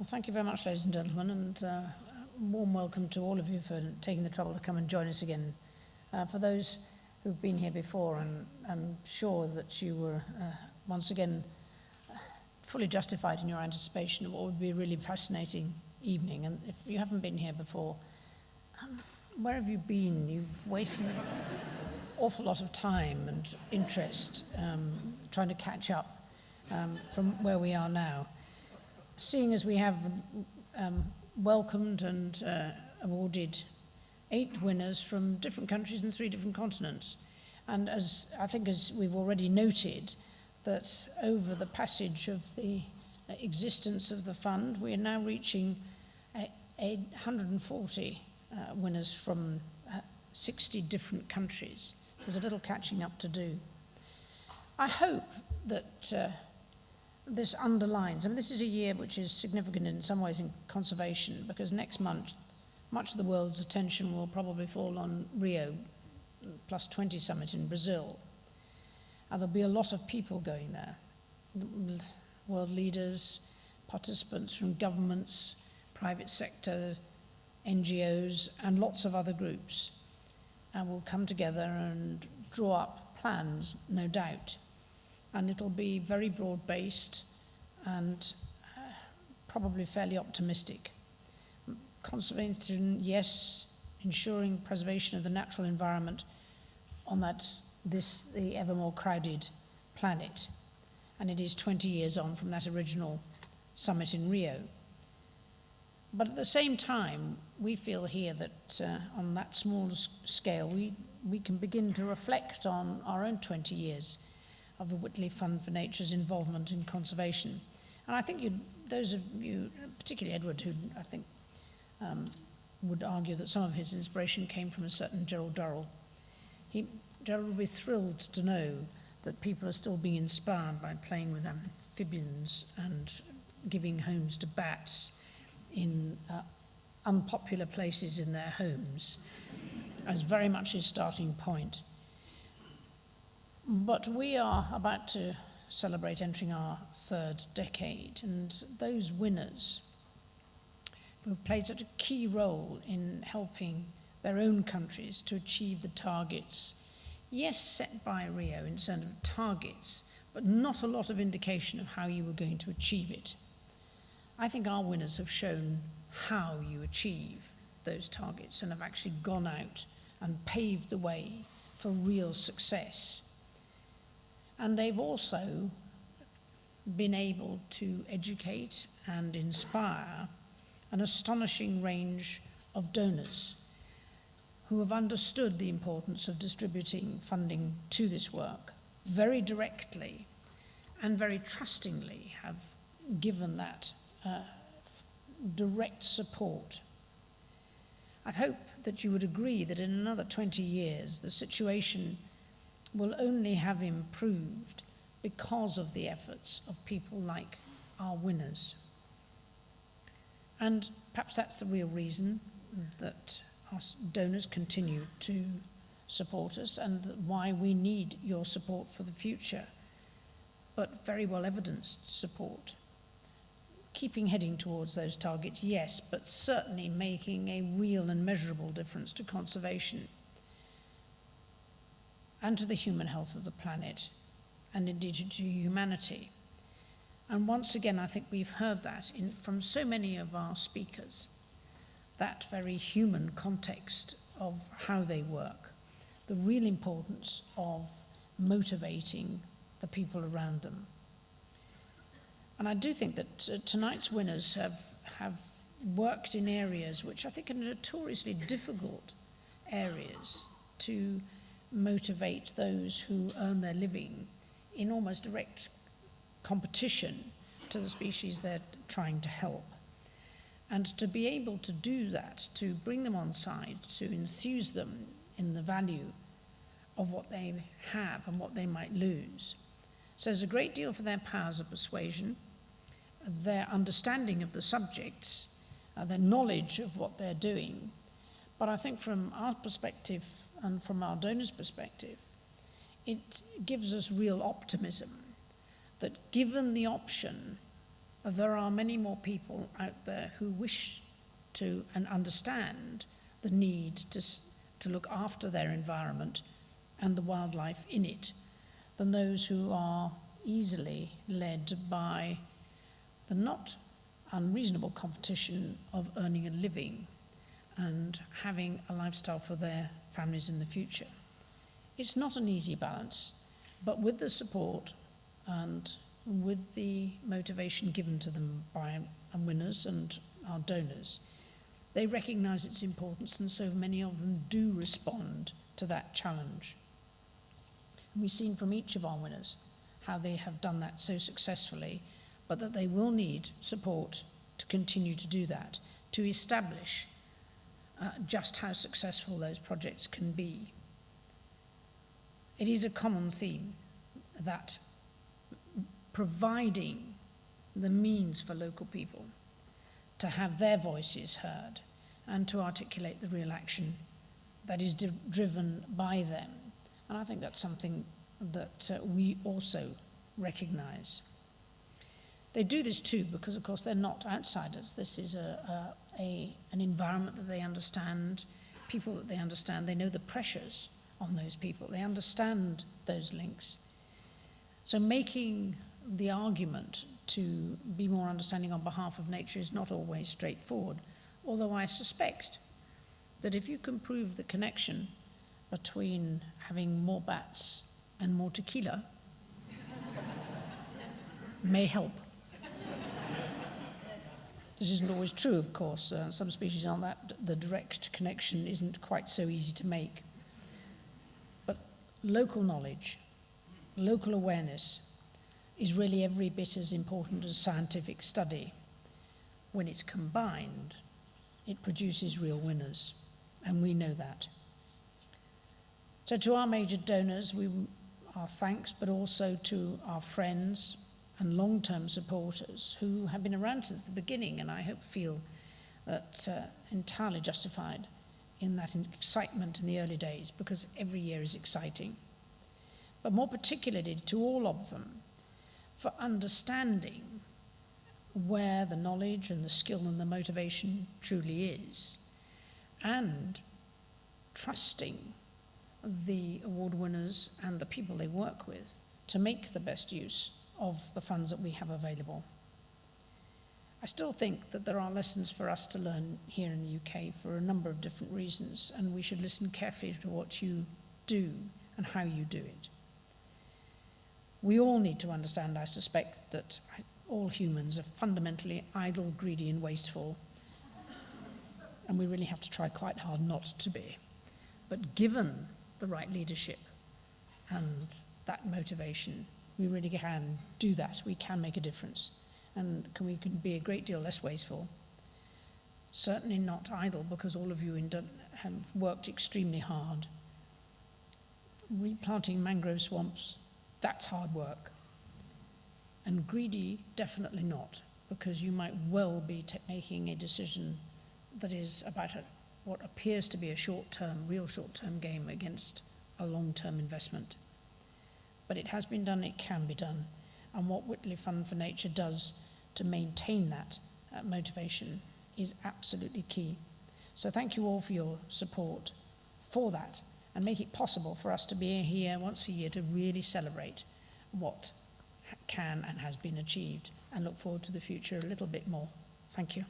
Well, thank you very much, ladies and gentlemen, and warm welcome to all of you for taking the trouble to come and join us again. For those who've been here before, and I'm sure that you were once again fully justified in your anticipation of what would be a really fascinating evening. And if you haven't been here before, where have you been? You've wasted an awful lot of time and interest trying to catch up from where we are now. Seeing as we have welcomed and awarded 8 winners from different countries and 3 different continents. And as we've already noted, that over the passage of the existence of the fund, we are now reaching 140 winners from 60 different countries. So there's a little catching up to do. I hope that this underlines, this is a year which is significant in some ways in conservation, because next month, much of the world's attention will probably fall on Rio +20 summit in Brazil. There'll be a lot of people going there, world leaders, participants from governments, private sector, NGOs, and lots of other groups, and will come together and draw up plans, no doubt. And it'll be very broad-based and probably fairly optimistic. Conservation, yes, ensuring preservation of the natural environment on the ever more crowded planet. And it is 20 years on from that original summit in Rio. But at the same time, we feel here that on that small scale, we can begin to reflect on our own 20 years of the Whitley Fund for Nature's involvement in conservation. And I think those of you, particularly Edward, who I think would argue that some of his inspiration came from a certain Gerald Durrell. Gerald would be thrilled to know that people are still being inspired by playing with amphibians and giving homes to bats in unpopular places in their homes as very much his starting point. But we are about to celebrate entering our 3rd decade, and those winners who have played such a key role in helping their own countries to achieve the targets, yes, set by Rio in terms of targets, but not a lot of indication of how you were going to achieve it. I think our winners have shown how you achieve those targets and have actually gone out and paved the way for real success. And they've also been able to educate and inspire an astonishing range of donors who have understood the importance of distributing funding to this work very directly and very trustingly have given that direct support. I hope that you would agree that in another 20 years, the situation will only have improved because of the efforts of people like our winners. And perhaps that's the real reason that our donors continue to support us and why we need your support for the future, but very well evidenced support. Keeping heading towards those targets, yes, but certainly making a real and measurable difference to conservation and to the human health of the planet, and indeed to humanity. And once again, I think we've heard that from so many of our speakers, that very human context of how they work, the real importance of motivating the people around them. And I do think that tonight's winners have worked in areas which I think are notoriously difficult areas to motivate those who earn their living in almost direct competition to the species they're trying to help. And to be able to do that, to bring them on side, to enthuse them in the value of what they have and what they might lose, says a great deal for their powers of persuasion, their understanding of the subjects, their knowledge of what they're doing. But I think from our perspective and from our donors' perspective, it gives us real optimism that given the option there are many more people out there who wish to and understand the need to look after their environment and the wildlife in it than those who are easily led by the not unreasonable competition of earning a living and having a lifestyle for their families in the future. It's not an easy balance, but with the support and with the motivation given to them by our winners and our donors, they recognise its importance, and so many of them do respond to that challenge. And we've seen from each of our winners how they have done that so successfully, but that they will need support to continue to do that, to establish just how successful those projects can be. It is a common theme that providing the means for local people to have their voices heard and to articulate the real action that is driven by them. And I think that's something that we also recognise. They do this too because, of course, they're not outsiders. This is an environment that they understand, people that they understand. They know the pressures on those people. They understand those links. So making the argument to be more understanding on behalf of nature is not always straightforward, although I suspect that if you can prove the connection between having more bats and more tequila may help. This isn't always true, of course. Some species aren't that, the direct connection isn't quite so easy to make. But local knowledge, local awareness is really every bit as important as scientific study. When it's combined, it produces real winners, and we know that. So to our major donors, our thanks, but also to our friends and long-term supporters who have been around since the beginning, and I hope feel that entirely justified in that excitement in the early days, because every year is exciting. But more particularly to all of them, for understanding where the knowledge and the skill and the motivation truly is, and trusting the award winners and the people they work with to make the best use of the funds that we have available. I still think that there are lessons for us to learn here in the UK for a number of different reasons, and we should listen carefully to what you do and how you do it. We all need to understand, I suspect, that all humans are fundamentally idle, greedy, and wasteful, and we really have to try quite hard not to be. But given the right leadership and that motivation, we really can do that. We can make a difference, and we can be a great deal less wasteful. Certainly not idle, because all of you have worked extremely hard. Replanting mangrove swamps, that's hard work. And greedy, definitely not, because you might well be making a decision that is about what appears to be a real short-term game against a long-term investment. But it has been done, it can be done. And what Whitley Fund for Nature does to maintain that motivation is absolutely key. So thank you all for your support for that, and make it possible for us to be here once a year to really celebrate what can and has been achieved, and look forward to the future a little bit more. Thank you.